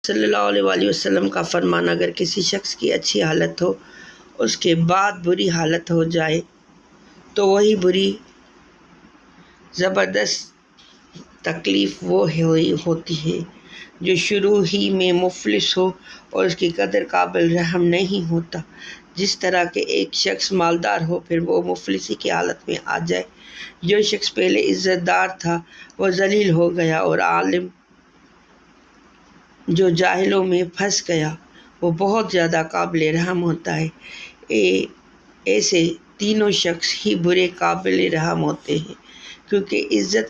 صلی اللہ علیہ وآلہ وسلم کا فرمان، اگر کسی شخص کی اچھی حالت ہو، اس کے بعد بری حالت ہو جائے تو وہی بری زبردست تکلیف وہ ہوتی ہے جو شروع ہی میں مفلس ہو اور اس کی قدر قابل رحم نہیں ہوتا۔ جس طرح کہ ایک شخص مالدار ہو پھر وہ مفلسی کی حالت میں آ جائے۔ جو شخص پہلے عزت دار تھا وہ ذلیل ہو گیا، اور عالم جو جاہلوں میں پھنس گیا وہ بہت زیادہ قابل رحم ہوتا ہے۔ ایسے تینوں شخص ہی برے قابل رحم ہوتے ہیں، کیونکہ عزت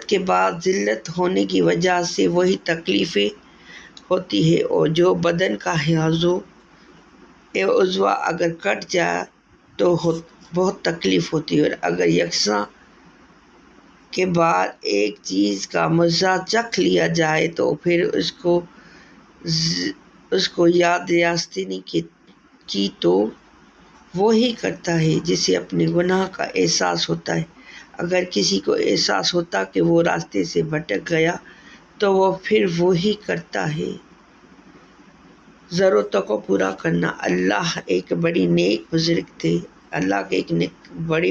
کے بعد ذلت ہونے کی وجہ سے وہی تکلیفیں ہوتی ہے، اور جو بدن کا عضو اگر کٹ جائے تو بہت تکلیف ہوتی ہے، اور اگر یکساں کے بعد ایک چیز کا مزہ چکھ لیا جائے تو پھر اس کو یاد ریاستنی کی تو وہی کرتا ہے جسے اپنے گناہ کا احساس ہوتا ہے۔ اگر کسی کو احساس ہوتا کہ وہ راستے سے بھٹک گیا تو وہ پھر وہی کرتا ہے۔ ضرورتوں کو پورا کرنا۔ اللہ کے ایک بڑے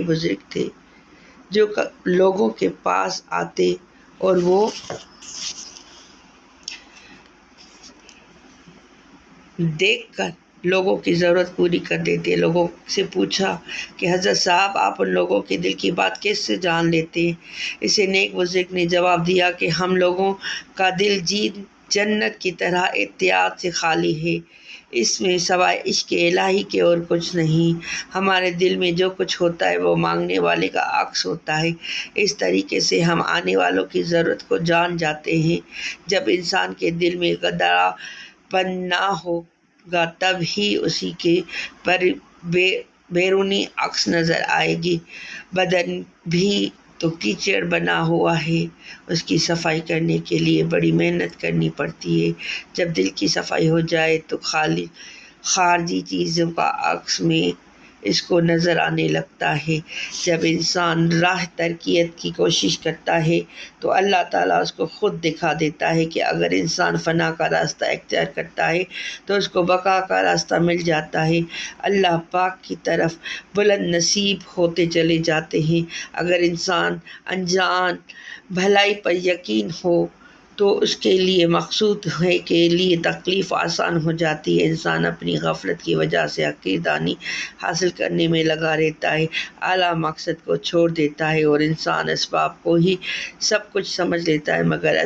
بزرگ تھے جو لوگوں کے پاس آتے اور وہ دیکھ کر لوگوں کی ضرورت پوری کر دیتے۔ لوگوں سے پوچھا کہ حضرت صاحب، آپ ان لوگوں کے دل کی بات کیسے جان لیتے ہیں؟ اسے نیک بزرگ نے جواب دیا کہ ہم لوگوں کا دل جنت کی طرح احتیاط سے خالی ہے، اس میں سوائے عشق الہی کے اور کچھ نہیں۔ ہمارے دل میں جو کچھ ہوتا ہے وہ مانگنے والے کا عکس ہوتا ہے۔ اس طریقے سے ہم آنے والوں کی ضرورت کو جان جاتے ہیں۔ جب انسان کے دل میں قدرہ پن نہ ہوگا تب ہی اسی کے بیرونی عکس نظر آئے گی۔ بدن بھی تو کیچڑ بنا ہوا ہے، اس کی صفائی کرنے کے لیے بڑی محنت کرنی پڑتی ہے۔ جب دل کی صفائی ہو جائے تو خارجی چیزوں کا عکس میں اس کو نظر آنے لگتا ہے۔ جب انسان راہ ترقیت کی کوشش کرتا ہے تو اللہ تعالیٰ اس کو خود دکھا دیتا ہے کہ اگر انسان فنا کا راستہ اختیار کرتا ہے تو اس کو بقا کا راستہ مل جاتا ہے۔ اللہ پاک کی طرف بلند نصیب ہوتے چلے جاتے ہیں۔ اگر انسان انجان بھلائی پر یقین ہو تو اس کے لیے مقصود کے لیے تکلیف آسان ہو جاتی ہے۔ انسان اپنی غفلت کی وجہ سے حقیر دانی حاصل کرنے میں لگا رہتا ہے، اعلیٰ مقصد کو چھوڑ دیتا ہے، اور انسان اسباب کو ہی سب کچھ سمجھ لیتا ہے مگر